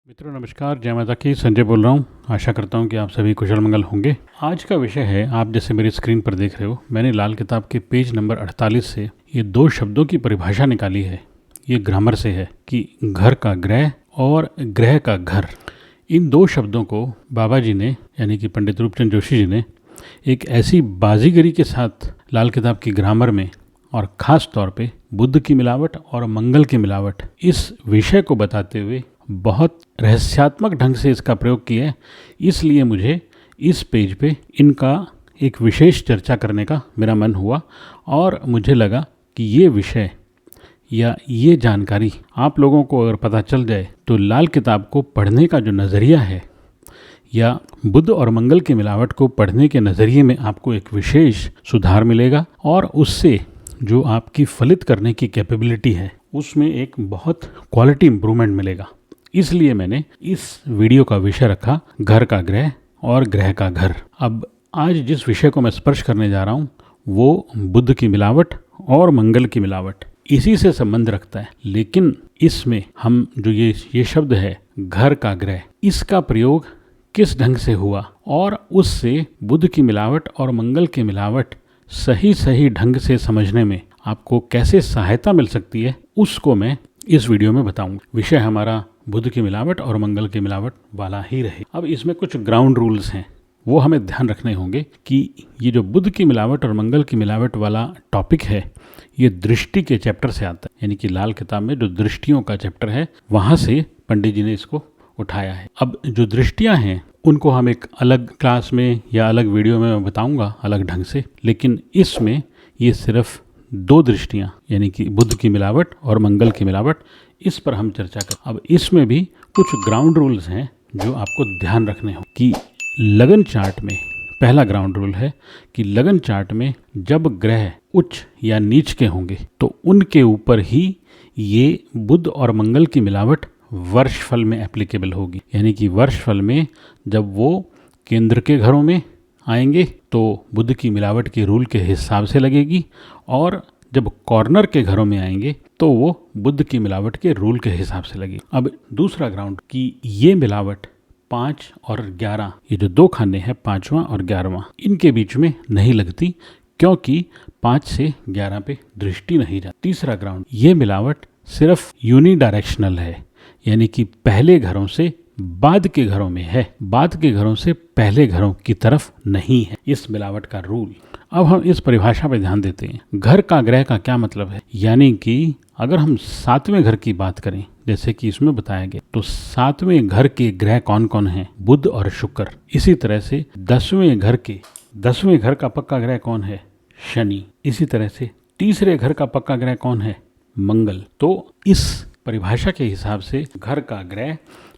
मित्रों नमस्कार, जय माता की। संजय बोल रहा हूँ। आशा करता हूँ कि आप सभी कुशल मंगल होंगे। आज का विषय है, आप जैसे मेरी स्क्रीन पर देख रहे हो, मैंने लाल किताब के पेज नंबर 48 से ये दो शब्दों की परिभाषा निकाली है। ये ग्रामर से है कि घर का गृह और गृह का घर। इन दो शब्दों को बाबा जी ने, यानी कि पंडित रूपचंद जोशी जी ने, एक ऐसी बाजीगरी के साथ लाल किताब की ग्रामर में, और ख़ास तौर पे बुद्ध की मिलावट और मंगल की मिलावट, इस विषय को बताते हुए बहुत रहस्यात्मक ढंग से इसका प्रयोग किया है। इसलिए मुझे इस पेज पे इनका एक विशेष चर्चा करने का मेरा मन हुआ और मुझे लगा कि ये विषय या ये जानकारी आप लोगों को अगर पता चल जाए तो लाल किताब को पढ़ने का जो नज़रिया है, या बुद्ध और मंगल की मिलावट को पढ़ने के नज़रिए में आपको एक विशेष सुधार मिलेगा और उससे जो आपकी फलित करने की कैपेबिलिटी है उसमें एक बहुत क्वालिटी इम्प्रूवमेंट मिलेगा। इसलिए मैंने इस वीडियो का विषय रखा घर का गृह और गृह का घर। अब आज जिस विषय को मैं स्पर्श करने जा रहा हूँ वो बुद्ध की मिलावट और मंगल की मिलावट, इसी से संबंध रखता है। लेकिन इसमें हम जो ये शब्द है घर का गृह, इसका प्रयोग किस ढंग से हुआ और उससे बुद्ध की मिलावट और मंगल की मिलावट सही ढंग से समझने में आपको कैसे सहायता मिल सकती है, उसको मैं इस वीडियो में बताऊंगा। विषय हमारा बुद्ध की मिलावट और मंगल की मिलावट वाला ही रहे। अब इसमें कुछ ग्राउंड रूल्स हैं, वो हमें ध्यान रखने होंगे कि ये जो बुद्ध की मिलावट और मंगल की मिलावट वाला टॉपिक है, ये दृष्टि के चैप्टर से आता है। यानी कि लाल किताब में जो दृष्टियों का चैप्टर है, वहाँ से पंडित जी ने इसको उठाया है। अब जो दृष्टियाँ हैं उनको हम एक अलग क्लास में या अलग वीडियो में मैं बताऊंगा अलग ढंग से, लेकिन इसमें ये सिर्फ दो दृष्टियाँ, यानी कि बुद्ध की मिलावट और मंगल की मिलावट, इस पर हम चर्चा करें। अब इसमें भी कुछ ग्राउंड रूल्स हैं जो आपको ध्यान रखने हों कि लगन चार्ट में पहला ग्राउंड रूल है कि लगन चार्ट में जब ग्रह उच्च या नीच के होंगे तो उनके ऊपर ही ये बुद्ध और मंगल की मिलावट वर्षफल में एप्लीकेबल होगी। यानी कि वर्षफल में जब वो केंद्र के घरों में आएंगे तो बुद्ध की मिलावट के रूल के हिसाब से लगेगी, और जब कॉर्नर के घरों में आएंगे तो वो बुद्ध की मिलावट के रूल के हिसाब से लगेगी। अब दूसरा ग्राउंड कि ये मिलावट 5 और 11, ये जो दो खाने हैं 5वां और 11वां, इनके बीच में नहीं लगती, क्योंकि 5 से 11 पे दृष्टि नहीं जाती। तीसरा ग्राउंड, ये मिलावट सिर्फ यूनिडायरेक्शनल है, यानी कि पहले घरों से बाद के घरों में है, बाद के घरों से पहले घरों की तरफ नहीं है इस मिलावट का रूल। अब हम इस परिभाषा पर ध्यान देते हैं। घर का गृह का क्या मतलब है, यानी कि अगर हम 7वें घर की बात करें जैसे कि इसमें बताया गया, तो 7वें घर के ग्रह कौन कौन हैं? बुध और शुक्र। इसी तरह से 10वें घर का पक्का ग्रह कौन है? शनि। इसी तरह से तीसरे घर का पक्का ग्रह कौन है? मंगल। तो इस परिभाषा के हिसाब से घर का ग्रह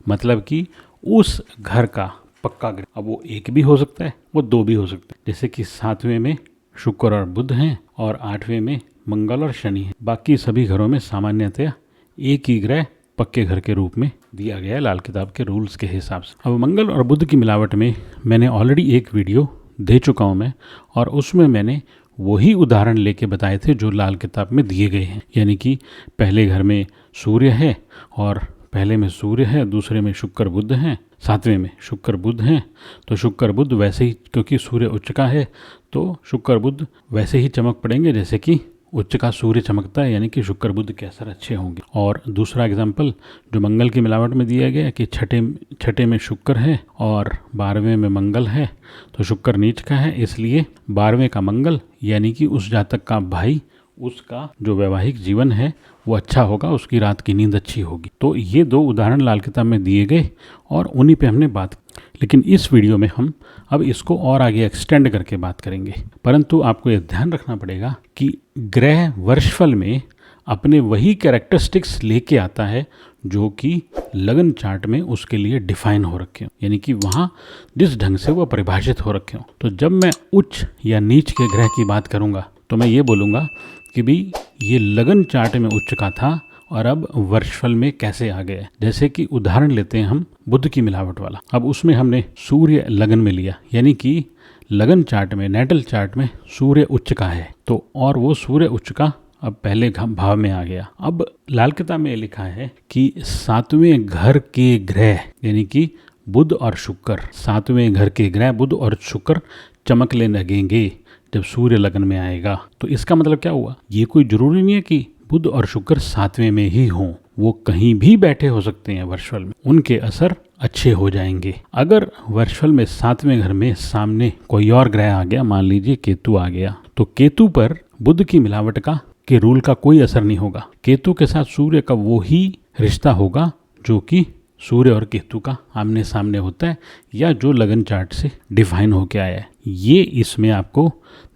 मतलब कि उस घर का पक्का ग्रह, अब वो एक भी हो सकता है, वो दो भी हो सकता है। जैसे कि 7वें में शुक्र और बुध हैं और 8वें में मंगल और शनि है। बाकी सभी घरों में सामान्यतया एक ही ग्रह पक्के घर के रूप में दिया गया है लाल किताब के रूल्स के हिसाब से। अब मंगल और बुध की मिलावट में मैंने ऑलरेडी एक वीडियो दे चुका हूँ मैं, और उसमें मैंने वही उदाहरण लेके बताए थे जो लाल किताब में दिए गए हैं। यानी कि पहले घर में सूर्य है, और पहले में सूर्य है, दूसरे में शुक्र बुध हैं, 7वें में शुक्र बुध हैं, तो शुक्र बुध वैसे ही, क्योंकि सूर्य उच्च का है तो शुक्र बुध वैसे ही चमक पड़ेंगे जैसे कि उच्च का सूर्य चमकता है, यानी कि शुक्र बुध के असर अच्छे होंगे। और दूसरा एग्जाम्पल जो मंगल की मिलावट में दिया गया है कि छठे में शुक्र है और 12वें में मंगल है, तो शुक्र नीच का है, इसलिए 12वें का मंगल, यानी कि उस जातक का भाई, उसका जो वैवाहिक जीवन है वो अच्छा होगा, उसकी रात की नींद अच्छी होगी। तो ये दो उदाहरण लाल किताब में दिए गए और उन्हीं पे हमने बात की। लेकिन इस वीडियो में हम अब इसको और आगे एक्सटेंड करके बात करेंगे। परंतु आपको ये ध्यान रखना पड़ेगा कि ग्रह वर्षफल में अपने वही कैरेक्टरिस्टिक्स लेके आता है जो कि लगन चार्ट में उसके लिए डिफाइन हो रखे हों, यानी कि वहाँ जिस ढंग से वो परिभाषित हो रखे हों। तो जब मैं उच्च या नीच के ग्रह की बात करूँगा तो मैं ये बोलूँगा कि भी ये लगन चार्ट में उच्च का था और अब वर्षफल में कैसे आ गया। जैसे कि उदाहरण लेते हैं हम बुध की मिलावट वाला। अब उसमें हमने सूर्य लगन में लिया, यानी कि लगन चार्ट में, नेटल चार्ट में सूर्य उच्च का है, तो और वो सूर्य उच्च का अब पहले भाव में आ गया। अब लाल किताब में लिखा है कि 7वें घर के ग्रह यानी कि बुध और शुक्र, 7वें घर के ग्रह बुध और शुक्र चमकने लगेंगे जब सूर्य लगन में आएगा। तो इसका मतलब क्या हुआ, ये कोई जरूरी नहीं है कि बुध और शुक्र 7वें में ही हों, वो कहीं भी बैठे हो सकते हैं वर्षफल में, उनके असर अच्छे हो जाएंगे। अगर वर्षफल में 7वें घर में सामने कोई और ग्रह आ गया, मान लीजिए केतु आ गया, तो केतु पर बुध की मिलावट का के रूल का कोई असर नहीं होगा। केतु के साथ सूर्य का वो ही रिश्ता होगा जो कि सूर्य और केतु का आमने सामने होता है या जो लगन चार्ट से डिफाइन होके आया है। ये इसमें आपको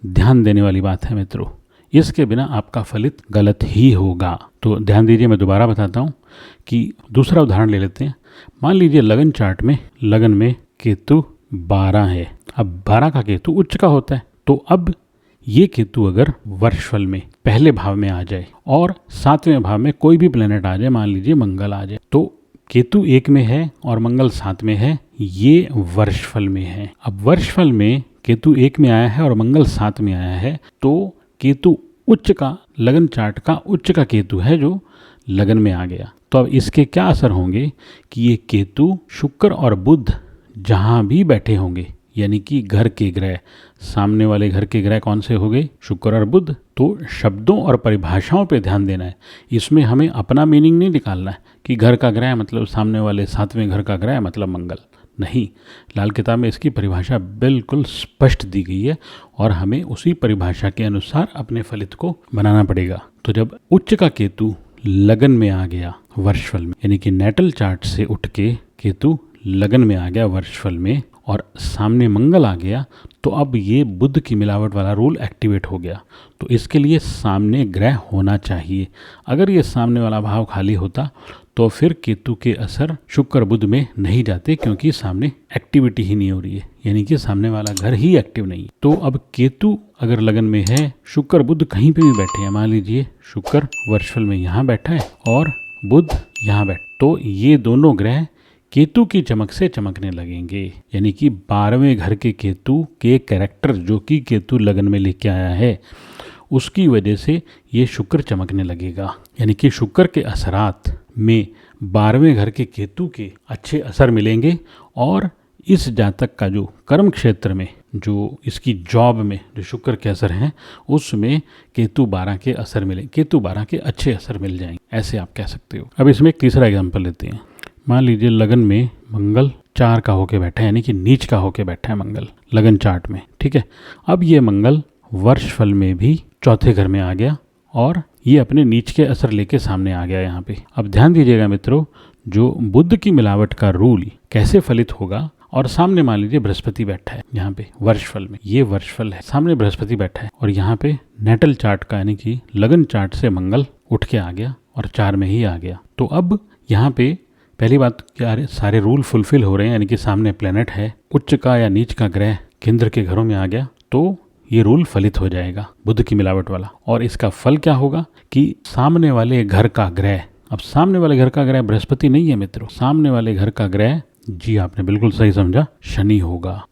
ध्यान देने वाली बात है मित्रों, इसके बिना आपका फलित गलत ही होगा। तो ध्यान दीजिए, मैं दोबारा बताता हूँ कि दूसरा उदाहरण ले लेते हैं। मान लीजिए लगन चार्ट में लगन में केतु 12 है। अब 12 का केतु उच्च का होता है, तो अब ये केतु अगर वर्षफल में पहले भाव में आ जाए और 7वें भाव में कोई भी प्लेनेट आ जाए, मान लीजिए मंगल आ जाए, तो केतु 1 में है और मंगल 7 में है, ये वर्षफल में है। अब वर्षफल में केतु 1 में आया है और मंगल 7 में आया है, तो केतु उच्च का, लगन चार्ट का उच्च का केतु है जो लगन में आ गया। तो अब इसके क्या असर होंगे कि ये केतु शुक्र और बुध जहाँ भी बैठे होंगे, यानी कि घर के ग्रह, सामने वाले घर के ग्रह कौन से हो गए, शुक्र और बुध। तो शब्दों और परिभाषाओं पे ध्यान देना है, इसमें हमें अपना मीनिंग नहीं निकालना है कि घर का ग्रह मतलब सामने वाले 7वें घर का ग्रह मतलब मंगल, नहीं। लाल किताब में इसकी परिभाषा बिल्कुल स्पष्ट दी गई है और हमें उसी परिभाषा के अनुसार अपने फलित को बनाना पड़ेगा। तो जब उच्च का केतु लगन में आ गया वर्षफल में, यानी कि नेटल चार्ट से उठ के केतु लगन में आ गया वर्षफल में और सामने मंगल आ गया, तो अब ये बुध की मिलावट वाला रूल एक्टिवेट हो गया। तो इसके लिए सामने ग्रह होना चाहिए। अगर ये सामने वाला भाव खाली होता तो फिर केतु के असर शुक्र बुध में नहीं जाते, क्योंकि सामने एक्टिविटी ही नहीं हो रही है, यानी कि सामने वाला घर ही एक्टिव नहीं है। तो अब केतु अगर लगन में है, शुक्र बुध कहीं पे भी बैठे हैं, मान लीजिए शुक्र वर्षफल में यहाँ बैठा है और बुध यहाँ बैठा, तो ये दोनों ग्रह केतु की चमक से चमकने लगेंगे, यानी कि 12वें घर के केतु के कैरेक्टर जो कि केतु लगन में लेके आया है, उसकी वजह से ये शुक्र चमकने लगेगा। यानी कि शुक्र के असरात में 12वें घर के केतु के अच्छे असर मिलेंगे और इस जातक का जो कर्म क्षेत्र में, जो इसकी जॉब में जो शुक्र के असर हैं, उसमें केतु 12 के असर मिले, केतु 12 के अच्छे असर मिल जाएंगे, ऐसे आप कह सकते हो। अब इसमें एक तीसरा एग्जाम्पल लेते हैं। मान लीजिए लगन में मंगल 4 का होके बैठा है, यानी कि नीच का होके बैठा है मंगल लगन चार्ट में, ठीक है। अब ये मंगल वर्षफल में भी चौथे घर में आ गया और ये अपने नीच के असर लेके सामने आ गया यहाँ पे। अब ध्यान दीजिएगा मित्रों, जो बुध की मिलावट का रूल कैसे फलित होगा, और सामने मान लीजिए बृहस्पति बैठा है यहाँ पे वर्षफल में, ये वर्षफल है, सामने बृहस्पति बैठा है और यहाँ पे नेटल चार्ट का यानी कि लगन चार्ट से मंगल उठ के आ गया और 4 में ही आ गया। तो अब यहाँ पे पहली बात क्या, सारे रूल फुलफिल हो रहे हैं, यानी कि सामने प्लेनेट है, उच्च का या नीच का ग्रह केंद्र के घरों में आ गया, तो ये रूल फलित हो जाएगा बुध की मिलावट वाला। और इसका फल क्या होगा कि सामने वाले घर का ग्रह, अब सामने वाले घर का ग्रह बृहस्पति नहीं है मित्रों, सामने वाले घर का ग्रह, जी आपने बिल्कुल सही समझा, शनि होगा।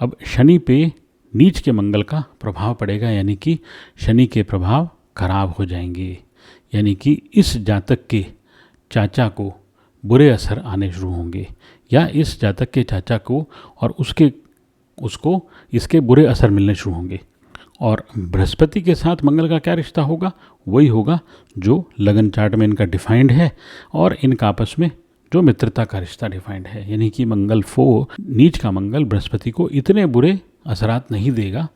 अब शनि पे नीच के मंगल का प्रभाव पड़ेगा, यानी कि शनि के प्रभाव खराब हो जाएंगे, यानी कि इस जातक के चाचा को बुरे असर आने शुरू होंगे, या इस जातक के चाचा को और उसको इसके बुरे असर मिलने शुरू होंगे। और बृहस्पति के साथ मंगल का क्या रिश्ता होगा, वही होगा जो लगन चार्ट में इनका डिफाइंड है और इनका आपस में जो मित्रता का रिश्ता डिफाइंड है, यानी कि मंगल नीच का मंगल बृहस्पति को इतने बुरे असरात नहीं देगा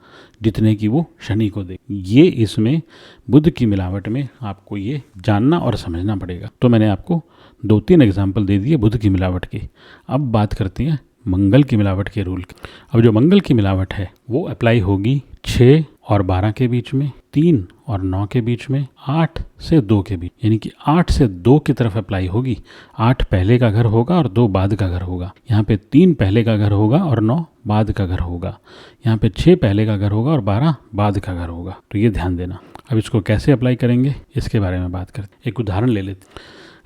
जितने कि वो शनि को दे। ये इसमें बुध की मिलावट में आपको ये जानना और समझना पड़ेगा। तो मैंने आपको 2-3 एग्जाम्पल दे दिए बुध की मिलावट के। अब बात करते हैं मंगल की मिलावट के रूल की। अब जो मंगल की मिलावट है वो अप्लाई होगी 6 और 12 के बीच में, 3 और 9 के बीच में, 8 से 2 के बीच, यानी कि 8 से 2 की तरफ अप्लाई होगी। 8 पहले का घर होगा और 2 बाद का घर होगा। यहाँ पे 3 पहले का घर होगा और 9 बाद का घर होगा। यहाँ पे 6 पहले का घर होगा और 12 बाद का घर होगा। तो ये ध्यान देना। अब इसको कैसे अप्लाई करेंगे इसके बारे में बात करते हैं। एक उदाहरण ले लेते हैं।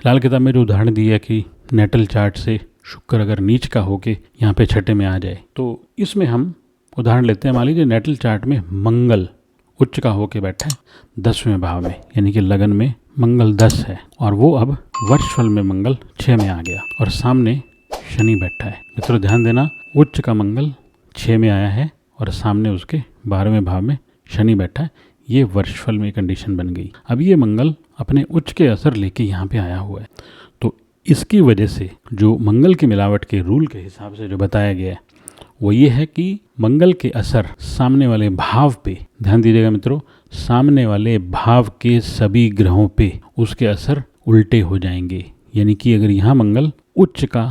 लाल किताब में जो उदाहरण दिया है कि नेटल चार्ट से शुक्र अगर नीच का होके यहाँ पे छठे में आ जाए, तो इसमें हम उदाहरण लेते हैं। मान लीजिए नेटल चार्ट में मंगल उच्च का होके बैठा है 10वें भाव में, यानी कि लगन में मंगल 10 है और वो अब वर्षफल में मंगल 6 में आ गया और सामने शनि बैठा है। मित्रों ध्यान देना, उच्च का मंगल 6 में आया है और सामने उसके 12वें भाव में शनि बैठा है। ये वर्षफल में कंडीशन बन गई। अब ये मंगल अपने उच्च के असर लेके यहाँ पे आया हुआ है, तो इसकी वजह से जो मंगल की मिलावट के रूल के हिसाब से जो बताया गया है वो ये है कि मंगल के असर सामने वाले भाव पे, ध्यान दीजिएगा मित्रों, सामने वाले भाव के सभी ग्रहों पे उसके असर उल्टे हो जाएंगे। यानी कि अगर यहाँ मंगल उच्च का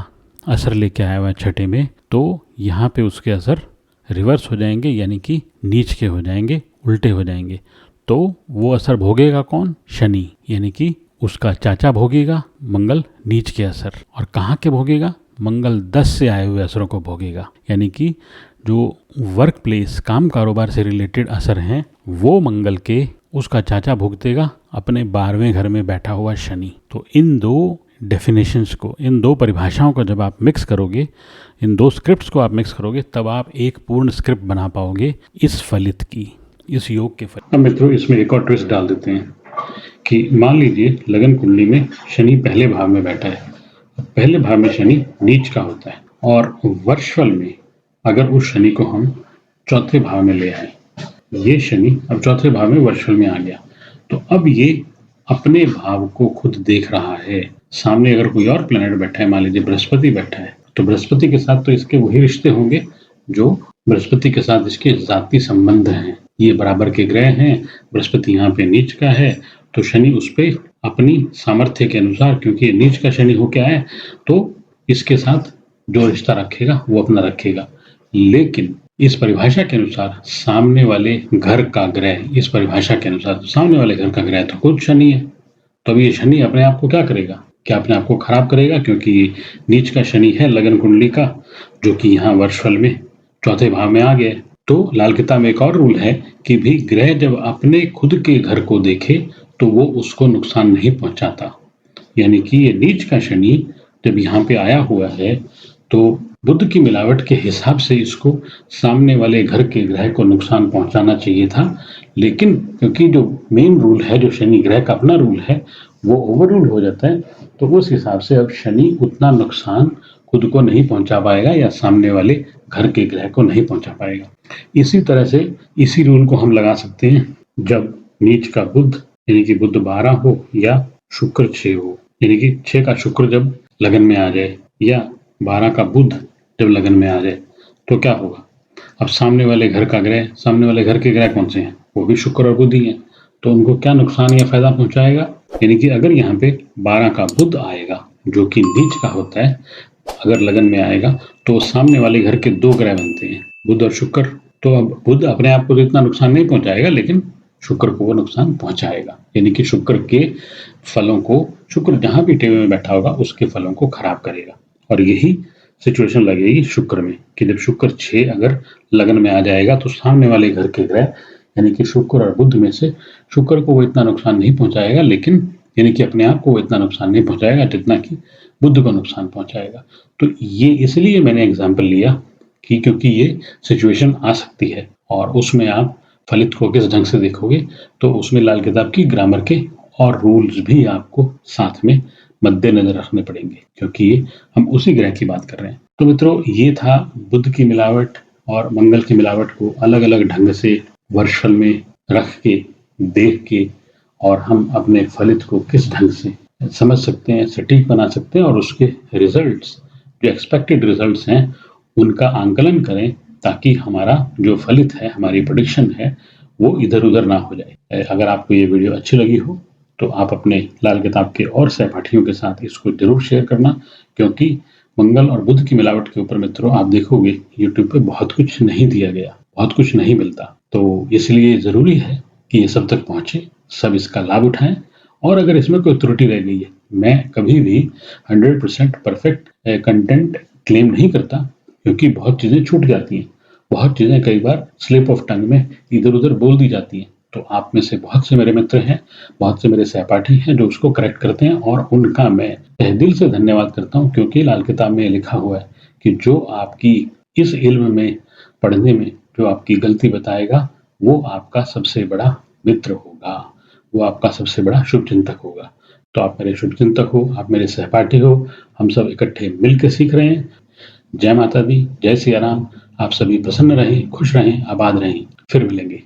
असर लेके आया हुआ है छठे में, तो यहाँ पे उसके असर रिवर्स हो जाएंगे, यानी कि नीच के हो जाएंगे, उल्टे हो जाएंगे। तो वो असर भोगेगा कौन? शनि, यानी कि उसका चाचा भोगेगा मंगल नीच के असर। और कहाँ के भोगेगा? मंगल 10 से आए हुए असरों को भोगेगा। यानी कि जो वर्क प्लेस, काम कारोबार से रिलेटेड असर हैं वो मंगल के उसका चाचा भुगतेगा अपने 12वें घर में बैठा हुआ शनि। तो इन दो डेफिनेशंस को, इन दो परिभाषाओं को जब आप मिक्स करोगे, इन दो स्क्रिप्ट्स को आप मिक्स करोगे, तब आप एक पूर्ण स्क्रिप्ट बना पाओगे इस फलित की, इस योग के फलित। अब मित्रों इसमें एक और ट्विस्ट डाल देते हैं कि मान लीजिए लगन कुंडली में शनि पहले भाव में बैठा है। पहले भाव में शनि नीच का होता है और वर्षफल में अगर उस शनि को हम चौथे भाव में ले आए, ये शनि अब चौथे भाव में वर्षफल में आ गया, तो अब ये अपने भाव को खुद देख रहा है। सामने अगर कोई और प्लैनेट बैठा है, मान लीजिए बृहस्पति बैठा है, तो बृहस्पति के साथ तो इसके वही रिश्ते होंगे जो बृहस्पति के साथ इसके जाति संबंध हैं। ये बराबर के ग्रह हैं, बृहस्पति यहाँ पे नीच का है, तो शनि उस पे अपनी सामर्थ्य के अनुसार, क्योंकि ये नीच का शनि होके आया है, तो इसके साथ जो रिश्ता रखेगा वो अपना रखेगा। लेकिन इस परिभाषा के अनुसार सामने वाले घर का ग्रह, इस परिभाषा के अनुसार तो सामने वाले घर का ग्रह तो खुद शनि है, तो अब ये शनि अपने आप को क्या करेगा? क्या अपने आप को खराब करेगा? क्योंकि नीच का शनि है लगन कुंडली का, जो कि यहाँ वर्षफल में चौथे भाव में आ गया है। तो लाल किताब में एक और रूल है कि भी ग्रह जब अपने खुद के घर को देखे तो वो उसको नुकसान नहीं पहुंचाता। यानी कि ये नीच का शनि जब यहाँ पे आया हुआ है तो बुध की मिलावट के हिसाब से इसको सामने वाले घर के ग्रह को नुकसान पहुंचाना चाहिए था, लेकिन क्योंकि जो मेन रूल है, जो शनि ग्रह का अपना रूल है, वो ओवर रूल हो जाता है, तो उस हिसाब से अब शनि उतना नुकसान खुद को नहीं पहुंचा पाएगा या सामने वाले घर के ग्रह को नहीं पहुंचा पाएगा। इसी तरह से इसी रूल को हम लगा सकते हैं जब नीच का बुध, यानी कि बुध 12 हो या शुक्र 6 हो, यानी कि 6 का शुक्र जब लगन में आ जाए या 12 का बुध जब लगन में आ जाए, तो क्या होगा? अब सामने वाले घर का ग्रह, सामने वाले घर के ग्रह कौन से हैं? वो भी शुक्र और बुध ही हैं, तो उनको क्या नुकसान या फायदा पहुंचाएगा? यानी कि अगर यहाँ पे 12 का बुध आएगा जो कि नीच का होता है, अगर लगन में आएगा तो सामने वाले घर के दो ग्रह बनते हैं, बुध और शुक्र। तो अब बुध अपने आप को तो इतना नुकसान नहीं पहुंचाएगा, लेकिन शुक्र को वो नुकसान पहुंचाएगा। यानी कि शुक्र के फलों को, शुक्र जहां भी टेबल में बैठा होगा उसके फलों को खराब करेगा। और यही सिचुएशन लगेगी शुक्र में कि जब शुक्र 6 अगर लगन में आ जाएगा तो सामने वाले घर के ग्रह, यानी कि शुक्र और बुध में से शुक्र को वो इतना नुकसान नहीं पहुंचाएगा, लेकिन यानी कि अपने आप को वो इतना नुकसान नहीं पहुंचाएगा जितना कि बुध को नुकसान पहुंचाएगा। तो ये इसलिए मैंने एग्जाम्पल लिया कि क्योंकि ये सिचुएशन आ सकती है और उसमें आप फलित को किस ढंग से देखोगे, तो उसमें लाल किताब की ग्रामर के और रूल्स भी आपको साथ में मद्देनजर रखने पड़ेंगे, क्योंकि हम उसी ग्रह की बात कर रहे हैं। तो मित्रों ये था बुध की मिलावट और मंगल की मिलावट को अलग अलग ढंग से वर्षफल में रख के, देख के, और हम अपने फलित को किस ढंग से समझ सकते हैं, सटीक बना सकते हैं और उसके रिजल्ट्स, जो एक्सपेक्टेड रिजल्ट्स हैं, उनका आंकलन करें, ताकि हमारा जो फलित है, हमारी प्रेडिक्शन है, वो इधर उधर ना हो जाए। अगर आपको ये वीडियो अच्छी लगी हो तो आप अपने लाल किताब के और सहपाठियों के साथ इसको जरूर शेयर करना, क्योंकि मंगल और बुध की मिलावट के ऊपर मित्रों आप देखोगे यूट्यूब पे बहुत कुछ नहीं दिया गया, बहुत कुछ नहीं मिलता, तो इसलिए जरूरी है कि ये सब तक पहुंचे, सब इसका लाभ उठाएं। और अगर इसमें कोई त्रुटि रह गई है, मैं कभी भी 100% परफेक्ट कंटेंट क्लेम नहीं करता, क्योंकि बहुत चीजें छूट जाती हैं, बहुत चीजें कई बार स्लिप ऑफ टंग में इधर उधर बोल दी जाती हैं। तो आप में से बहुत से मेरे मित्र हैं, बहुत से मेरे सहपाठी हैं जो उसको करेक्ट करते हैं, और उनका मैं तहे दिल से धन्यवाद करता हूं, क्योंकि लाल किताब में लिखा हुआ है कि जो आपकी इस इल्म में पढ़ने में जो आपकी गलती बताएगा वो आपका सबसे बड़ा मित्र होगा, वो आपका सबसे बड़ा शुभचिंतक होगा। तो आप मेरे शुभचिंतक हो, आप मेरे सहपाठी हो, हम सब इकट्ठे मिल के सीख रहे हैं। जय माता दी, जय सिया राम। आप सभी प्रसन्न रहें, खुश रहें, आबाद रहें। फिर मिलेंगे।